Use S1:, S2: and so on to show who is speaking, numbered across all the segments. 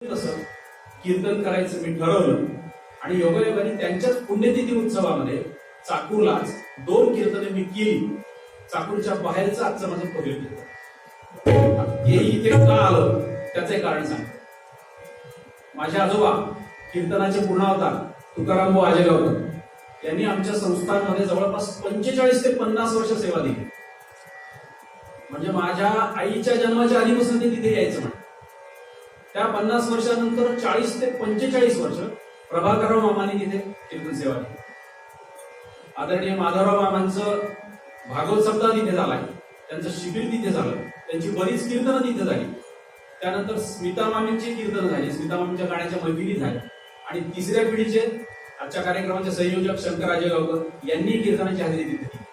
S1: तसं कीर्तन करायचं मी ठरवलं आणि योगायोगाने त्यांच्याच पुण्यतिथी उत्सवामध्ये चाकूरलाच 2 कीर्तने मी केली. चाकूरच्या बाहेरचं आजचं माझं पहिलं कीर्तन. हे इथे का आलं त्याचं एक कारण सांगतो. माझे आजोबा कीर्तनाचे पूर्णावतार तुकाराम आजेगावकर यांनी आमच्या संस्थांमध्ये जवळपास 45 ते 50 वर्ष सेवा दिली. म्हणजे माझ्या आईच्या जन्माच्या आधीपासून ते तिथे यायचं म्हणा. त्या 50 वर्षानंतर 40 ते 45 वर्ष प्रभाकरराव मामांनी तिथे कीर्तन सेवा दिली. आदरणीय माधवराव मामांचं भागवत सप्ताह तिथे झालाय, त्यांचं शिबिर तिथे झालं, त्यांची बरीच कीर्तनं तिथे झाली. त्यानंतर स्मिता मामींची कीर्तनं झाली, स्मिता मामींच्या गाण्याच्या मैफिली झाल्या आणि तिसऱ्या पिढीचे आजच्या कार्यक्रमाचे संयोजक शंकर आजेगावकर यांनी कीर्तनाची हजेरी तिथे दिली.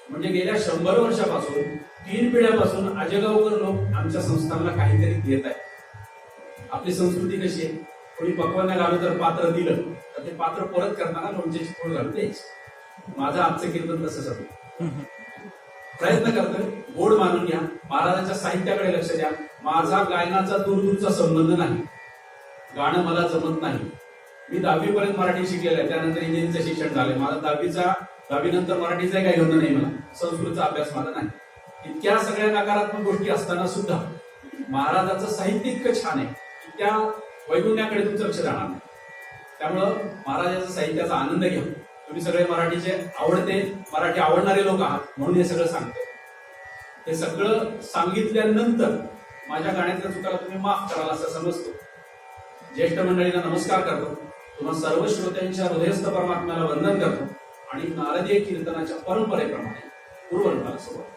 S1: म्हणजे गेल्या 100 वर्षापासून 3 पिढ्यापासून आजेगावकर लोक आमच्या संस्थांना काहीतरी देत आहेत. आपली संस्कृती कशी आहे, कोणी पक्वांना घालून जर पात्र दिलं तर ते पात्र परत करताना लोणच्याची फोड घालून द्यायची. माझं आजचं कीर्तन तसंच होतं. प्रयत्न करतोय, गोड मानून घ्या, महाराजांच्या साहित्याकडे लक्ष द्या. माझा गायनाचा दूरदूरचा संबंध नाही, गाणं मला जमत नाही. मी 10वी पर्यंत मराठी शिकलेलं आहे, त्यानंतर इंजिनिअरिंगचं शिक्षण झालंय. मला 10वी नंतर मराठीचा काही घेणं नाही, मला संस्कृतचा अभ्यास माझा नाही. इतक्या सगळ्या नकारात्मक गोष्टी असताना सुद्धा महाराजांचं साहित्य इतकं छान आहे की त्या वैगुण्याकडे तुमचं लक्ष जाणार नाही. त्यामुळं महाराजांच्या साहित्याचा आनंद घ्या. तुम्ही सगळे मराठीचे आवडते, मराठी आवडणारे लोक आहात म्हणून हे सगळं सांगतो. हे सगळं सांगितल्यानंतर माझ्या गाण्यातल्या चुकाला तुम्ही माफ कराल असं समजतो. ज्येष्ठ मंडळींना नमस्कार करतो. तुम्हा सर्व श्रोत्यांच्या हृदयस्थ परमात्म्याला वंदन करतो आणि नारदीय कीर्तनाच्या परंपरेप्रमाणे पूर्वरूपाला सुरुवात.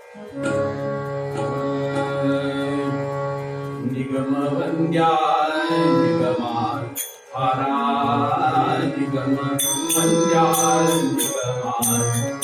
S1: निगम वंद्या निगमा निगम वंद्या निगमा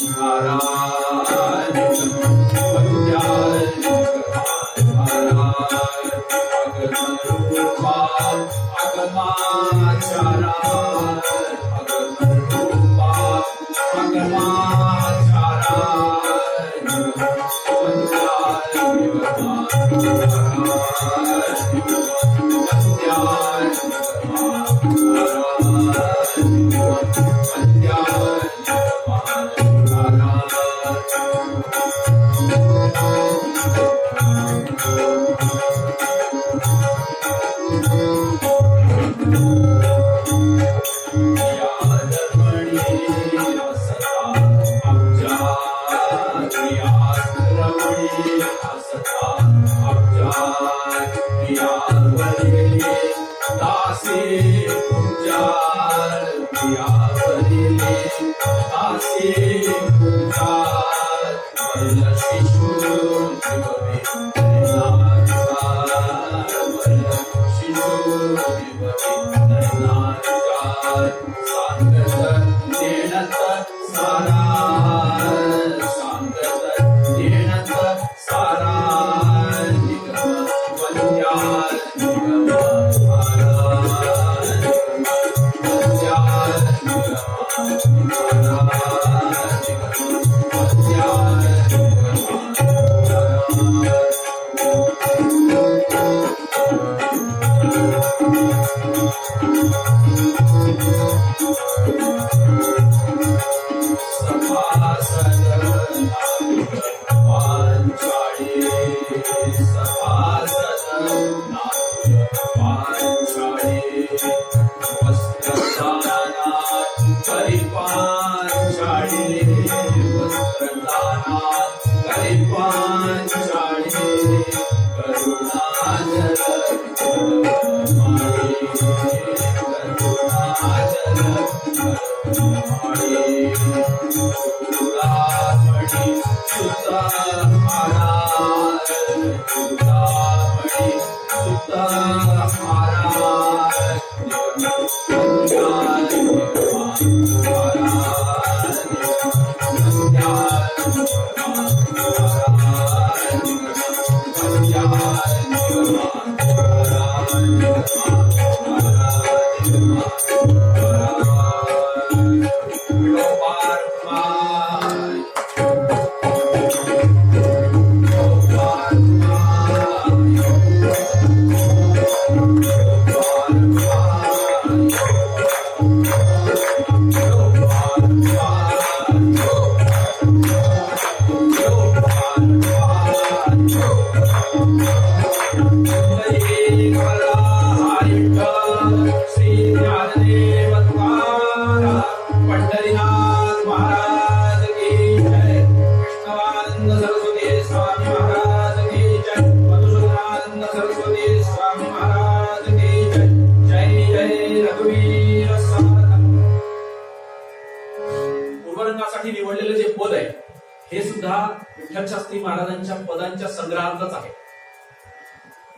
S1: सुद्धा विठ्ठल शास्त्री महाराजांच्या पदांच्या संग्रहातच आहे.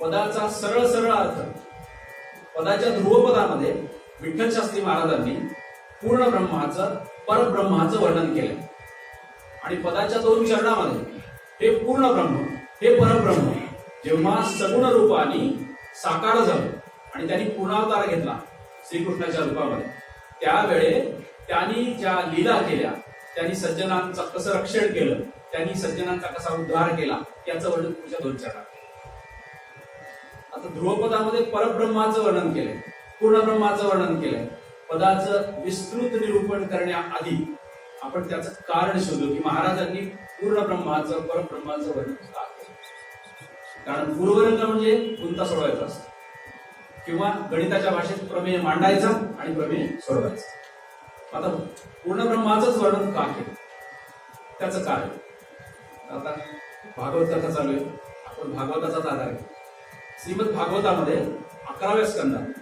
S1: पदाचा सरळ सरळ अर्थ, पदाच्या ध्रुवपदामध्ये विठ्ठल शास्त्री महाराजांनी पूर्ण ब्रह्माचं परब्रह्माचं वर्णन केलंय. आणि पदाच्या 2 चरणामध्ये हे पूर्ण ब्रह्म, हे परब्रह्म जेव्हा सगुण रूपाने साकार झालं आणि त्यांनी पूर्णावतार घेतला श्रीकृष्णाच्या रूपामध्ये, त्यावेळे त्यांनी ज्या लीला केल्या, त्यांनी सज्जनांचं कसं रक्षण केलं, त्यांनी सज्जनांचा कसा उद्धार केला, याचं वर्णन पुढच्या 2 चरणात. आता ध्रुवपदामध्ये परब्रह्माचं वर्णन केलंय, पूर्ण ब्रह्माचं वर्णन केलंय. पदाचं विस्तृत निरूपण करण्याआधी आपण त्याचं कारण शोधू की महाराजांनी पूर्ण ब्रह्माचं परब्रह्माचं वर्णन का केलं. कारण पूर्वरंग म्हणजे गुंता सोडवायचा असतो, किंवा गणिताच्या भाषेत प्रमेय मांडायचा आणि प्रमेय सोडवायचा. आता पूर्ण ब्रह्माचंच वर्णन का केलं, त्याचं काय. आता भागवत कथा चालू आहे, आपण भागवताचाच आधार घेऊ. श्रीमद भागवतामध्ये 11व्या स्कंदात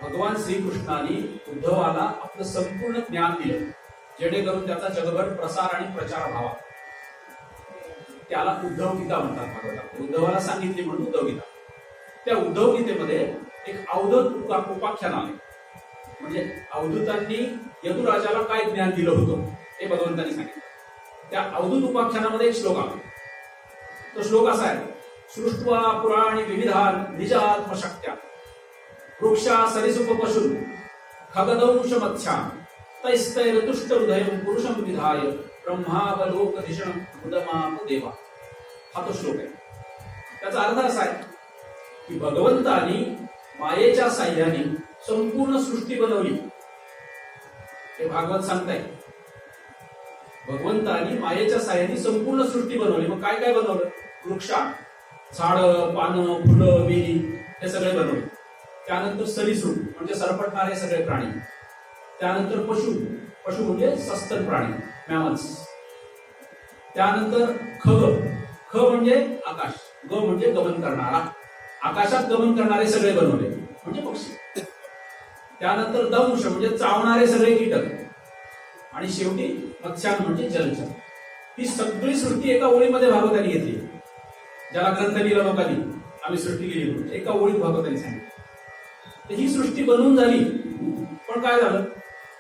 S1: भगवान श्रीकृष्णाने उद्धवाला आपलं संपूर्ण ज्ञान दिलं, जेणेकरून त्याचा जगभर प्रसार आणि प्रचार व्हावा. त्याला उद्धव गीता म्हणतात भागवतात. उद्धवाला सांगितली म्हणून उद्धव गीता. त्या उद्धव गीतेमध्ये एक अवधूत उपाख्यान आले. म्हणजे अवधूतांनी यदुराजाला काय ज्ञान दिलं होतं हे भगवंतांनी सांगितलं. त्या अवधूत उपाख्यानामध्ये एक श्लोक आहे. तो श्लोक असा आहे, सृष्ट्वा पुराणी विविधान निजात्मशक्त्या वृक्षा सरिसुप पशु खगदंश मत्स्या तैस्तैरतुष्ट हृदयं पुरुषं विधाय ब्रह्मावलोकधिषणं मुदमाप देवा. हा तो श्लोक आहे. त्याचा अर्थ असा आहे की भगवंतानी मायेच्या साह्याने संपूर्ण सृष्टी बनवली. हे भागवत सांगताय, भगवंतानी मायेच्या साह्याने संपूर्ण सृष्टी बनवली. मग काय काय बनवलं? वृक्षा, झाडं, पानं, फुलं, वेली हे सगळे बनवले. त्यानंतर सरीसृप म्हणजे सरपटणारे सगळे प्राणी. त्यानंतर पशु, पशु म्हणजे सस्तन प्राणी, मॅमल्स. त्यानंतर खग, ख म्हणजे आकाश, ग म्हणजे गमन करणारा, आकाशात गमन करणारे सगळे बनवले म्हणजे पक्षी. त्यानंतर दंश म्हणजे चावणारे सगळे कीटक, आणि शेवटी मत्स्यान म्हणजे जलचर. ही सगळी सृष्टी एका ओळीमध्ये भागवतांनी घेतली. ज्याला ग्रंथ लिहिला लोकांनी आम्ही सृष्टी लिहिली, एका ओळीत भागवतांनी सांगितलं. ही सृष्टी बनवून झाली, पण काय झालं?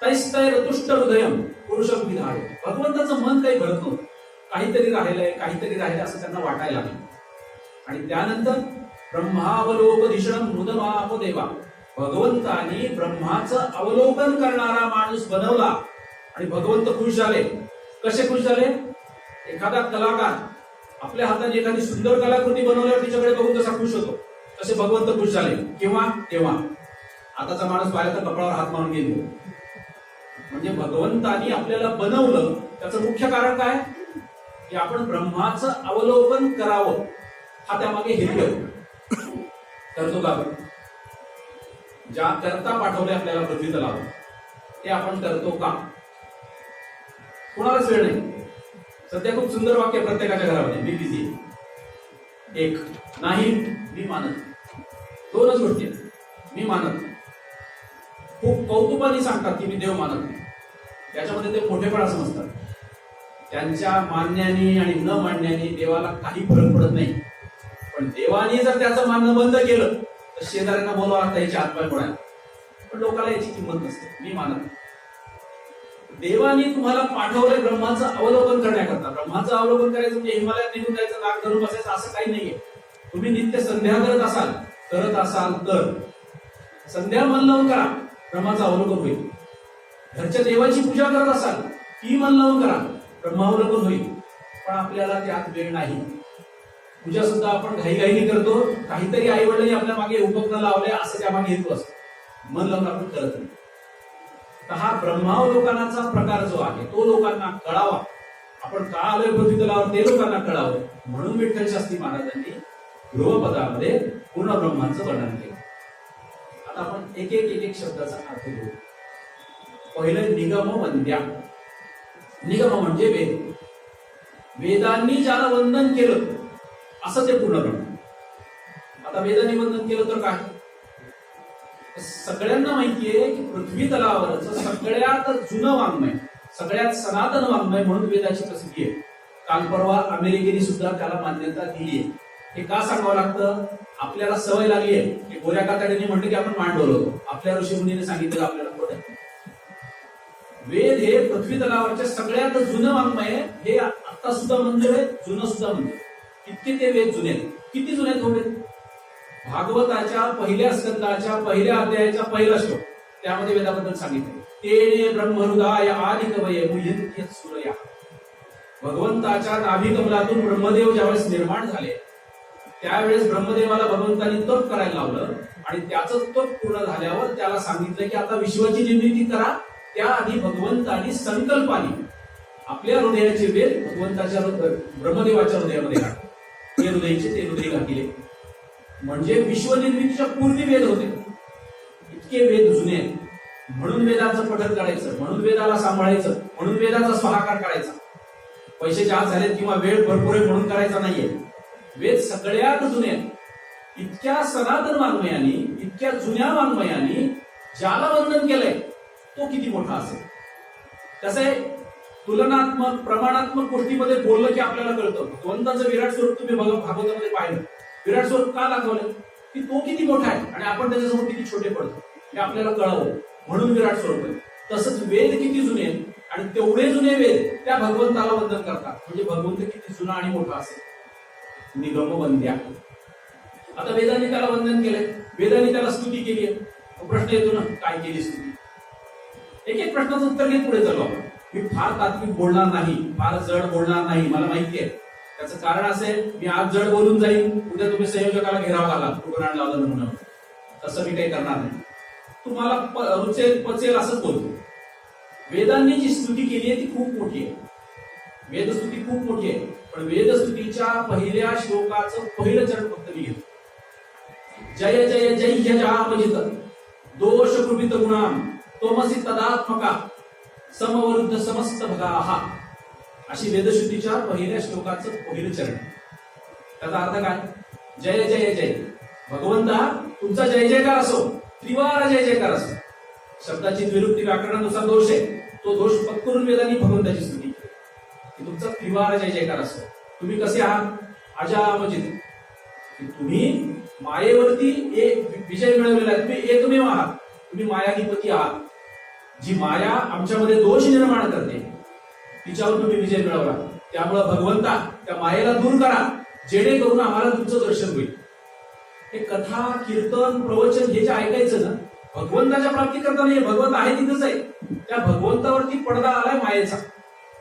S1: तैस्तैरतुष्ट हृदयं पुरुषं विधाय. भगवंताचं मन काही भरत नव्हतं, काहीतरी राहिलंय काहीतरी राहिलंय असं त्यांना वाटायला लागलं. आणि त्यानंतर ब्रह्मावलोकधिषणं मुदमाप देवा. भगवंतानी ब्रह्माचं अवलोकन करणारा माणूस बनवला आणि भगवंत खुश झाले. कसे खुश झाले? एखादा कलाकार आपल्या हाताने एखादी सुंदर कलाकृती बनवल्यावर तिच्याकडे बघून कसा खुश होतो, तसे भगवंत खुश झाले. केव्हा? तेव्हा आताचा माणूस पाहिला तर कपाळावर हात मारून गेलो. म्हणजे भगवंतानी आपल्याला बनवलं, त्याचं मुख्य कारण काय? की आपण ब्रह्माचं अवलोकन करावं, हा त्यामागे हेतू आहे. करतो का आपण? ज्या करता पाठवले आपल्याला पृथ्वी तलावर, ते आपण करतो का? कोणालाच वेळ नाही. सध्या खूप सुंदर वाक्य प्रत्येकाच्या घरामध्ये, मी बिझी. एक, नाही मी मानत. 2च गोष्टी आहेत. मी मानत, खूप कौतुकाने सांगतात की मी देव मानत नाही. त्याच्यामध्ये ते मोठेपणा समजतात. त्यांच्या मानण्याने आणि न मानण्याने देवाला काही फरक पडत नाही. पण देवाने जर त्याचं मानणं बंद केलं तर शेजाऱ्यांना बोलवा लागतं याची हातपाय पडायला. पण लोकांना याची किंमत नसते. मी मानत. देवाने तुम्हाला पाठवलंय ब्रह्माचं अवलोकन करण्याकरता. ब्रह्माचं अवलोकन करायचं म्हणजे हिमालयात निघून जायचं, नाक धरून बसायचं असं काही नाहीये. तुम्ही नित्य संध्या करत असाल तर संध्या मन लावून करा, ब्रह्माचं अवलोकन होईल. घरच्या देवाची पूजा करत असाल ती मन लावून करा, ब्रह्मावलोकन होईल. पण आपल्याला त्यात वेळ नाही. पूजा सुद्धा आपण घाईघाईने करतो. काहीतरी आई वडिलांनी आपल्या मागे उपक्रम लावले असं त्या मागे हेतू असतो. मन लावून आपण करत नाही. तर हा ब्रह्मावलोकनाचा प्रकार जो आहे तो लोकांना कळावा. आपण का आलोय पृथ्वी तलावर ते लोकांना कळावं म्हणून विठ्ठल शास्त्री महाराजांनी ध्रुवपदामध्ये पूर्ण ब्रह्माचं वर्णन केलं. आता आपण एक एक शब्दाचा अर्थ घेऊ. पहिलं निगम वंद्या. निगम म्हणजे वेद. वेदांनी ज्याला वंदन केलं असं ते पूर्ण ब्रह्म. आता वेदांनी वंदन केलं तर काय? सगळ्यांना माहितीये की पृथ्वी तलावरचं सगळ्यात जुनं वाङ्मय, सगळ्यात सनातन वाङ्मय म्हणून वेदाची प्रसिद्धी आहे. काल परवा अमेरिकेने सुद्धा त्याला मान्यता दिली आहे. हे का सांगावं लागतं? आपल्याला सवय लागली आहे की गोऱ्या कातडीने म्हणलं की आपण मान डोलवतो. आपल्या ऋषीमुनीने सांगितलं आपल्याला पटत नाही. वेद हे पृथ्वी तलावरच्या सगळ्यात जुनं वाङ्मय आहे. हे आता सुद्धा मंदिर आहे, जुनं सुद्धा मंदिर. इतके ते वेद जुने आहेत. किती जुने आहेत वेद? भागवताच्या पहिल्या स्कंदाच्या पहिल्या अध्यायाचा पहिला श्लोक त्यामध्ये वेदाबद्दल सांगितलं. तेने ब्रह्महृदाय आदिकवये मुह्यन्त्यत् सूरया. भगवंताच्या नाभी कमलातून ब्रह्मदेव ज्यावेळेस निर्माण झाले त्यावेळेस ब्रह्मदेवाला भगवंतांनी तप करायला लावलं आणि त्याचं तप पूर्ण झाल्यावर त्याला सांगितलं की आता विश्वाची निर्मिती करा. त्याआधी भगवंतांनी संकल्पाने आपल्या हृदयाचे वेद भगवंताच्या ब्रह्मदेवाच्या हृदयामध्ये घातले. ते हृदयचे ते हृदय घातले. म्हणजे विश्वनिर्मितीच्या पूर्वी वेद होते. इतके वेद जुने आहेत. म्हणून वेदाचं पठण करायचं, म्हणून वेदाला सांभाळायचं, म्हणून वेदाचा स्वाहाकार करायचा. पैशाचे हात झालेत किंवा वेळ भरपूर आहे म्हणून करायचा नाहीये. वेद सगळ्यात जुने आहेत. इतक्या सनातन वाङ्मयानी, इतक्या जुन्या वाङ्मयानी ज्याला वंदन केलंय तो किती मोठा असेल. कसं आहे, तुलनात्मक प्रमाणात्मक गोष्टीमध्ये बोललं की आपल्याला कळतं. भगवंताचं विराट स्वरूप तुम्ही भागवतामध्ये पाहिलं. विराट स्वरूप का दाखवलं? की तो किती मोठा आहे आणि आपण त्याच्यासमोर किती छोटे पडतो हे आपल्याला कळावं म्हणून विराट स्वरूप आहे. तसंच वेद किती जुने आहेत आणि तेवढे जुने वेद त्या भगवंताला वंदन करतात. म्हणजे भगवंत किती जुना आणि मोठा असेल. निगम वंद्या. आता वेदांनी त्याला वंदन केलंय, वेदांनी त्याला स्तुती केली आहे. प्रश्न येतो ना, काय केली स्तुती? एक एक प्रश्नाचं उत्तर घेत पुढे चालू आपण. मी फार तात्विक बोलणार नाही, फार जड बोलणार नाही, मला माहिती आहे. त्याचं कारण असेल मी आज जड बोलून जाईल, उद्या तुम्ही संयोजकाला घेराव घाला उदाहरण लावलं म्हणून. तसं मी काही करणार नाही. तुम्हाला रुचेल पचेल असंच बोलतो. वेदांनी जी स्तुती केली आहे ती खूप मोठी आहे. वेदस्तुती खूप मोठी आहे. पण वेदस्तुतीच्या पहिल्या श्लोकाचं पहिलं चरण फक्त मी घेतो. जय जय जय यजामजित दोष कृपित गुणाम तोमसी तदात्मका समवरुद्ध समस्त भगाहा. अशी वेदश्रुतीच्या पहिल्या श्लोकाचं पहिलं चरण. त्याचा अर्थ काय? जय जय जय. भगवंता तुमचा जय जयकार असो, त्रिवार जय जयकार असो. शब्दाची द्विरुक्ती व्याकरणानुसार दोष आहे. तो दोष पत्करून वेदांनी भगवंताची स्तुती केली की तुमचा त्रिवार जय जयकार असो. तुम्ही कसे आहात? अजामजित. तुम्ही मायेवरती एक विजय मिळवलेला आहे. तुम्ही एकमेव आहात. तुम्ही मायाधिपती आहात. जी माया आमच्यामध्ये दोष निर्माण करते तिच्यावर तुम्ही विजय मिळवला. त्यामुळे भगवंता त्या मायेला दूर करा जेणेकरून आम्हाला तुमचं दर्शन होईल. हे कथा कीर्तन प्रवचन हे जे ऐकायचं ना, भगवंताच्या प्राप्ती करता नाही. भगवंत आहे तिथंच आहे. त्या भगवंतावरती पडदा आलाय मायेचा.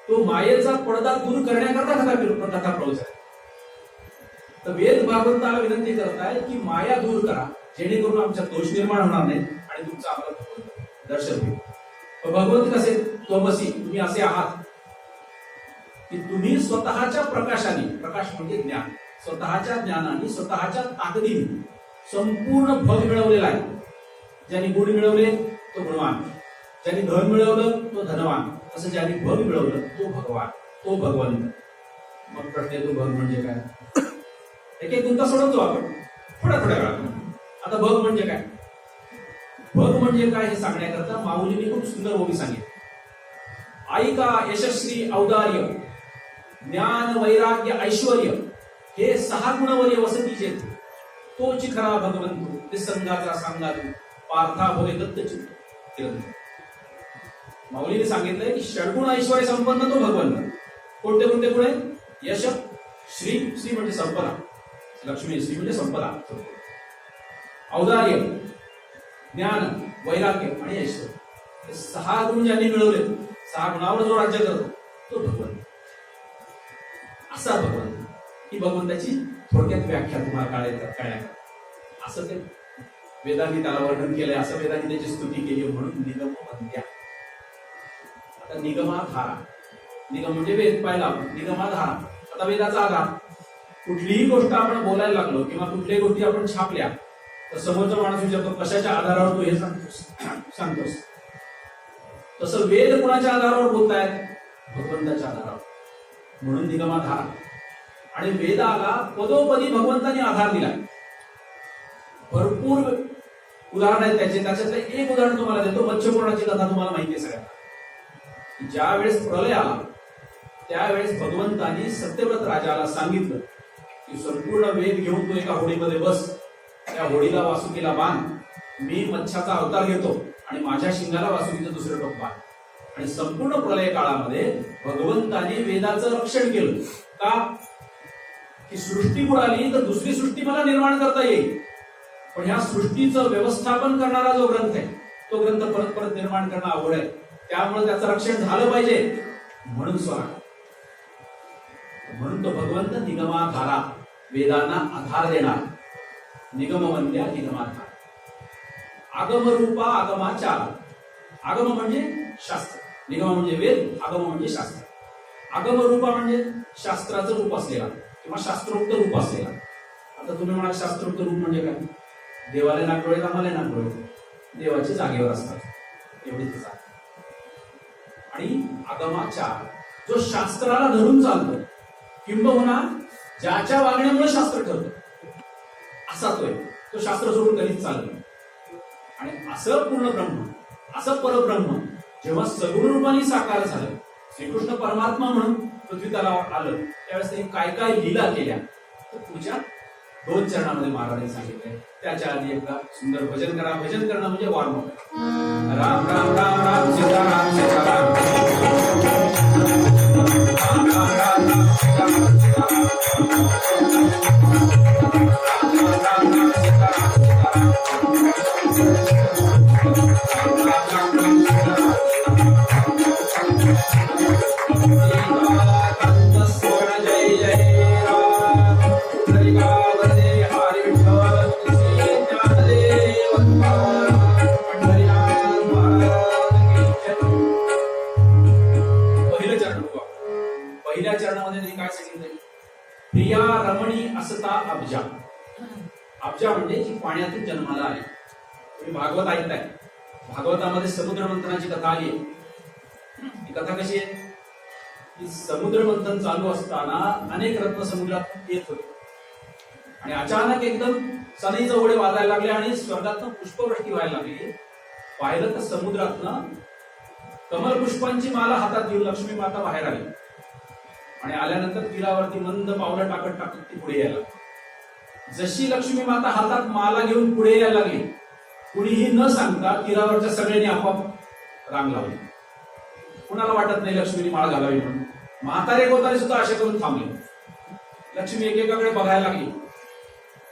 S1: तो मायेचा पडदा दूर करण्याकरता कथा प्रवचन. तर वेद भगवंताला विनंती करताय की माया दूर करा जेणेकरून आमच्या दोष निर्माण होणार नाही आणि तुमचं आम्हाला दर्शन होईल. भगवंत कसे? त्वमसी. तुम्ही असे आहात की तुम्ही स्वतःच्या प्रकाशाने, प्रकाश म्हणजे ज्ञान, स्वतःच्या ज्ञानाने स्वतःच्या ताकदीने संपूर्ण भग मिळवलेला आहे. ज्यांनी गुण मिळवले तो गुणवान, ज्यांनी धन मिळवलं तो धनवान, असं ज्यांनी भग मिळवलं तो भगवान, तो भगवंत. मग प्रश्न येतो भग म्हणजे काय? एक एक गुंता सोडवतो आपण थोड्या वेळा. आता भग म्हणजे काय? भग म्हणजे काय हे सांगण्याकरता माऊलींनी खूप सुंदर ओवी सांगितली. ऐका यशस्वी औदार्य ज्ञान वैराग्य ऐश्वर्य हे 6 गुणवर्य वसतीचे तोच खरा भगवंतो ते संघाचा सांगा तू पार्था होय दत्तचित्त. माऊलीने सांगितलंय की षडगुण ऐश्वर्य संपन्न तो भगवंत. कोणते कोणते गुण आहेत? यश, श्री, श्री म्हणजे संपदा, लक्ष्मी, श्री म्हणजे संपदा, औदार्य, ज्ञान, वैराग्य आणि ऐश्वर्य. हे 6 गुण ज्यांनी मिळवले, 6 गुणावर जो राज्य करतो तो भगवंत. असा भगवंत. ही भगवंताची थोडक्यात व्याख्या तुम्हाला कळण्यात. असं ते वेदांनी त्याला वर्णन केलंय, असं वेदांनी त्याची स्तुती केली म्हणून निगम वंद्या. आता निगमाधारा. निगम म्हणजे वेद पाहिला आपण. निगमाधारा. आता वेदाचा आधार. कुठलीही गोष्ट आपण बोलायला लागलो किंवा कुठल्याही गोष्टी आपण छापल्या तर समोरचा माणूस विचारतो कशाच्या आधारावर तू हे सांगतोस. तसं वेद कुणाच्या आधारावर बोलतायत? भगवंताच्या आधारावर. म्हणून निगमाधारा. आणि वेदाला पदोपदी भगवंताने आधार दिला. भरपूर उदाहरण आहेत त्याचे. त्याच्यातलं एक उदाहरण तुम्हाला देतो. मत्स्यपुराणाची कथा तुम्हाला माहिती आहे सगळ्यांना. ज्या वेळेस प्रलय आला त्यावेळेस भगवंतांनी सत्यव्रत राजाला सांगितलं की संपूर्ण वेद घेऊन तू एका होडीमध्ये बस, त्या होडीला वासुकीला बांध, मी मच्छाचा अवतार घेतो आणि माझ्या शिंगाला वासुकीचं दुसरं टोक बांध. आणि संपूर्ण प्रलय काळामध्ये भगवंतांनी वेदाचं रक्षण केलं. का? की सृष्टी बुडाली तर दुसरी सृष्टी मला निर्माण करता येईल, पण ह्या सृष्टीचं व्यवस्थापन करणारा जो ग्रंथ आहे तो ग्रंथ परत परत निर्माण करणं अवघड आहे, त्यामुळे त्याचं रक्षण झालं पाहिजे म्हणून स्वरा. म्हणून तो भगवंत निगमाधारा, वेदांना आधार देणार, निगमवंद्या निगमाधार. आगम रूपा आगमाचार. आगम म्हणजे शास्त्र, निगम म्हणजे वेद, आगम म्हणजे शास्त्र. आगम रूपा म्हणजे शास्त्राचं रूप असलेला किंवा शास्त्रोक्त रूप असलेला. आता तुम्ही म्हणाल शास्त्रोक्त रूप म्हणजे काय? देवाला नाक डोळे, आम्हाला नाक डोळे, देवाच्या जागेवर असतात एवढीच. आणि आगमाचार जो शास्त्राला धरून चालतो, किंबहुना ज्याच्या वागण्यामुळे शास्त्र ठरतं असा तो शास्त्र सोडून कधीच चालत नाही. आणि असं पूर्ण ब्रह्म, असं परब्रह्म जेव्हा सगुण रूपाने साकार झालं, श्रीकृष्ण परमात्मा म्हणून पृथ्वी तलावर आलं, त्यावेळेस त्यांनी काय काय लीला केल्या तर पुढच्या 2 चरणामध्ये महाराजांनी सांगितलंय. त्याच्या आधी एकदा सुंदर भजन करा. भजन करणं म्हणजे वॉर्म. राम राम राम राम सीताराम सीताराम राम राम राम राम सीताराम प्रिया रमणी असता अब्जा. अब्जा म्हणजे जी पाण्यातून जन्माला आली. तुम्ही भागवत ऐकताय, भागवतामध्ये समुद्र मंथनाची कथा आली आहे. ही कथा कशी आहे की समुद्र मंथन चालू असताना अनेक रत्न समुद्रात येत होते आणि अचानक एकदम सनईचे ओढे वाजायला लागले आणि स्वर्गातनं पुष्पवृष्टी व्हायला लागली. पाहिलं तर समुद्रातनं कमलपुष्पांची माला हातात घेऊन लक्ष्मी माता बाहेर आली आणि आल्यानंतर तीरावरती मंद पावलं टाकत टाकत ती पुढे यायला. जशी लक्ष्मी माता हातात माला घेऊन पुढे यायला लागली, कुणीही न सांगता तीरावरच्या सगळ्यांनी आपोआप रांग लावली. कुणाला वाटत नाही लक्ष्मीने माळ घालावी म्हणून. म्हातारे कोतारे सुद्धा असे करून थांबले. लक्ष्मी एकेकाकडे बघायला लागली.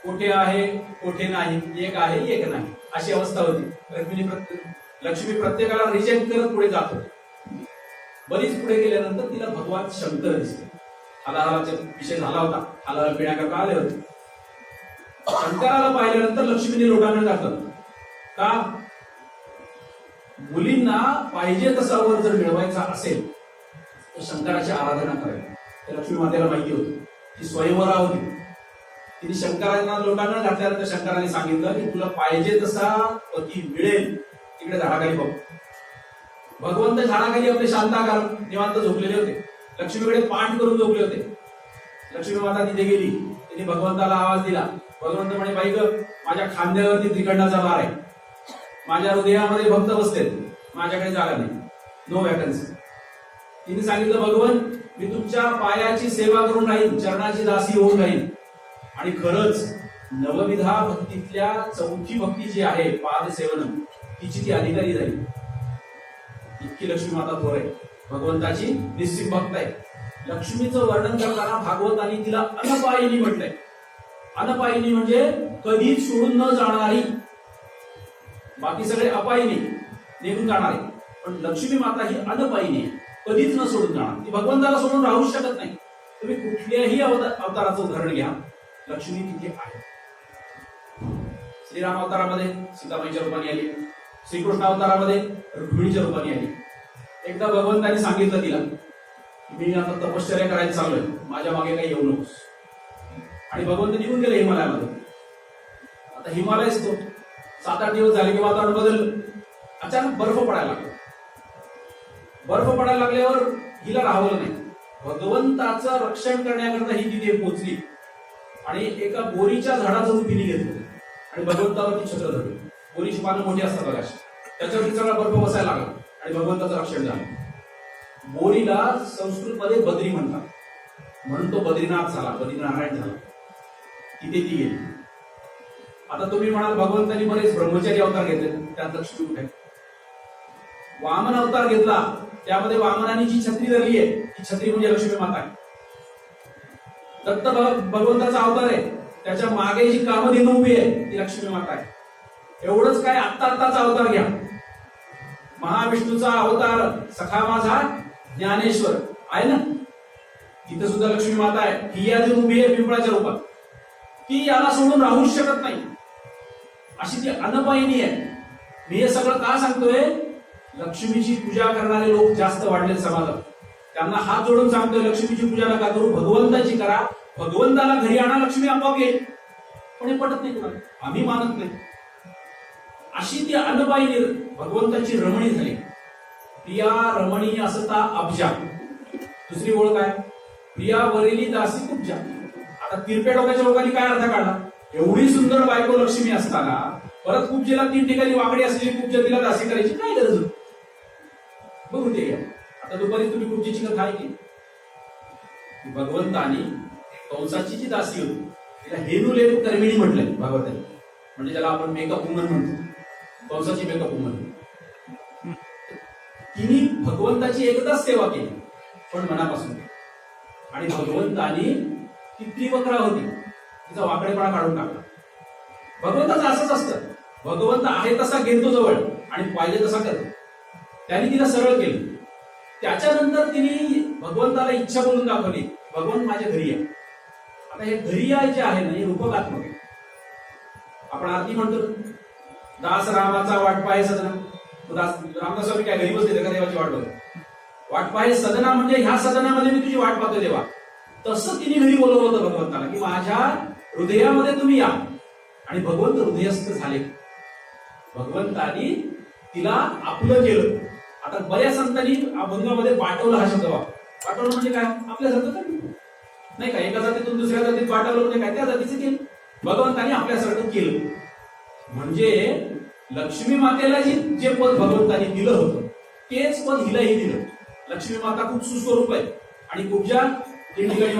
S1: कोठे आहे कोठे नाही, एक आहे एक नाही अशी अवस्था होती. लक्ष्मी प्रत्येकाला रिजेक्ट करत पुढे जात होती. बरीच पुढे गेल्यानंतर तिला भगवान शंकर दिसले. हलाहलाचा विषय झाला होता, हलाहल पिण्याकरता आले होते. शंकराला पाहिल्यानंतर लक्ष्मीने लोटांगण घातलं. का? मुलींना पाहिजे तसा वर जर मिळवायचा असेल तर शंकराची आराधना करायला. तर लक्ष्मी मातेला माहिती होती, ती स्वयंवरा होती. तिने शंकरांना लोटांगण घातल्यानंतर शंकराने सांगितलं की तुला पाहिजे तसा पती मिळेल, तिकडे झाडाखाली बघ. भगवंत झाडाखाली आपले शांताकार निवांत झोपलेले होते. लक्ष्मीकडे पाठ करून झोपले होते. लक्ष्मी माता तिथे गेली, तिने भगवंताला आवाज दिला. भगवंत म्हणे, बाई ग, माझ्या खांद्यावरती त्रिकंडाचा भार आहे, माझ्या हृदयामध्ये भक्त बसलेत, माझ्याकडे जागा नाही, नो वॅकन्सी. तिने सांगितलं, भगवंत मी तुमच्या पायाची सेवा करून राहील, चरणाची दासी होऊन राहील. आणि खरंच नवविधा भक्तीतल्या चौथी भक्ती जी आहे पाद सेवन, तिची ती अधिकारी झाली. इतकी लक्ष्मी माता थोर आहे, भगवंताची निश्चित भक्त आहे. लक्ष्मीचं वर्णन करताना भागवतांनी तिला अनपायिनी म्हटलंय. अनपायिनी म्हणजे कधीच सोडून न जाणारी. बाकी सगळे अपायिनी, निघून जाणारे, पण लक्ष्मी माता ही अनपायिनी आहे, कधीच न सोडून जाणार. ती भगवंताला सोडून राहूच शकत नाही. तुम्ही कुठल्याही अवताराचं उदाहरण घ्या, लक्ष्मी तिथे आहे. श्रीराम अवतारामध्ये सीतामाईच्या रूपाने आली, श्रीकृष्ण अवतारामध्ये रुक्मिणीच्या रूपाने आली. एकदा भगवंतांनी सांगितलं तिला, मी आता तपश्चर्या करायला चाललोय, माझ्या मागे काही येऊ नकोस. आणि भगवंत निघून गेले हिमालयामध्ये. आता हिमालयच तो 7-8 दिवस झाले की वातावरण बदललं. अचानक बर्फ पडायला लागला. बर्फ पडायला लागल्यावर हिला राहावलं नाही. भगवंताचं रक्षण करण्याकरता ही तिथे पोहोचली आणि एका बोरीच्या झाडाचं रूप हिने घेतलं आणि भगवंतावरती छत्र धरलं. बोरीची पानं मोठी असतात बघा, त्याच्यावरती सगळा बर्फ बसायला लागला आणि भगवंताचं रक्षण झालं. बोरीला संस्कृतमध्ये बद्री म्हणतात, म्हणून तो बद्रीनाथ झाला, बद्रीनारायण झाला. तिथे ती गेली. आता तुम्ही म्हणाल भगवंतांनी बरेच ब्रह्मचारी अवतार घेतले, त्यात लक्ष्मी कुठे? वामन अवतार घेतला, त्यामध्ये वामनाने जी छत्री धरली आहे ती छत्री म्हणजे लक्ष्मी माता आहे. दत्त भगवंताचा अवतार आहे, त्याच्या मागे जी कामधेनू उभी आहे ती लक्ष्मी माता आहे. एवढंच काय, आत्ताचा अवतार घ्या, महाविष्णूचा अवतार सखा माझा ज्ञानेश्वर आहे ना, तिथे सुद्धा लक्ष्मी माता आहे. ही यादी उभी आहे पिंपळाच्या रूपात, ती याला सोडून राहूच शकत नाही, अशी ती अनपायिनी आहे. मी हे सगळं का सांगतोय? लक्ष्मीची पूजा करणारे लोक जास्त वाढले समाजात. त्यांना हात जोडून सांगतोय लक्ष्मीची पूजा नका करू, भगवंताची करा. भगवंताला घरी आणा, लक्ष्मी आपोआप येईल. पण हे पटत नाही तुम्हाला, आम्ही मानत नाही. अशी ती अनपायिनी भगवंताची रमणी झाली. प्रिया रमणी असता अब्जा. दुसरी ओळख काय? प्रिया वरेली दासी कुब्जा. आता तिरपे डोक्याच्या लोकांनी काय अर्थ काढला? एवढी सुंदर बायको लक्ष्मी असताना परत कुब्जेला 3 ठिकाणी वाकडी असलेली कुब्जा तिला दासी करायची काय गरज होती? बघू ते घ्या. आता दुपारी तुम्ही कुब्जेची कथा ऐकली. भगवंतानी कंसाची जी दासी होती तिला हेनू लेनू कर्मिणी म्हटलंय भागवतानी, म्हणजे ज्याला आपण मेकअप वुमन म्हणतो, कंसाची मेकअप वुमन. तिने भगवंताची एकदाच सेवा केली, पण मनापासून. आणि भगवंतानी ती त्रिवक्रा होती, तिचा वाकडेपणा काढून टाकला. भगवंताचं असंच असतं, भगवंत आहे तसा घेतो जवळ आणि पाहिजे तसा करतो. त्याने तिला सरळ केलं. त्याच्यानंतर तिने भगवंताला इच्छा बोलून दाखवली, भगवंत माझ्या घरी आहे. आता हे घरी याय जे आहे ना, हे रूपकात्मक आहे. आपण आरती म्हणतो, दास रामाचा वाट पाहे सदना. रामदास स्वामी काय घरी बसले का देवाची वाट बघत? वाट पाहे सदना म्हणजे ह्या सदनामध्ये मी तुझी वाट पाहतो देवा. तसं तिने घरी बोलवलं होतं भगवंताला, की माझ्या हृदयामध्ये तुम्ही या. आणि भगवंत हृदयस्थ झाले. भगवंतानी तिला आपलं केलं. आता बऱ्याच संतांनी अभंगामध्ये पाठवलं हा शब्द वापर. पाठवलं म्हणजे काय? आपल्या जातीचं नाही का, एका जातीतून दुसऱ्या जातीत पाठवलं म्हणजे काय? त्या जातीचं केलं. भगवंतानी आपल्यासारखं केलं. म्हणजे लक्ष्मी मातेला जे पद भगवंतानी दिलं होतं तेच पद हिलाही दिलं. लक्ष्मी माता खूप सुस्वरूप आहे आणि कुब्जा 3 ठिकाणी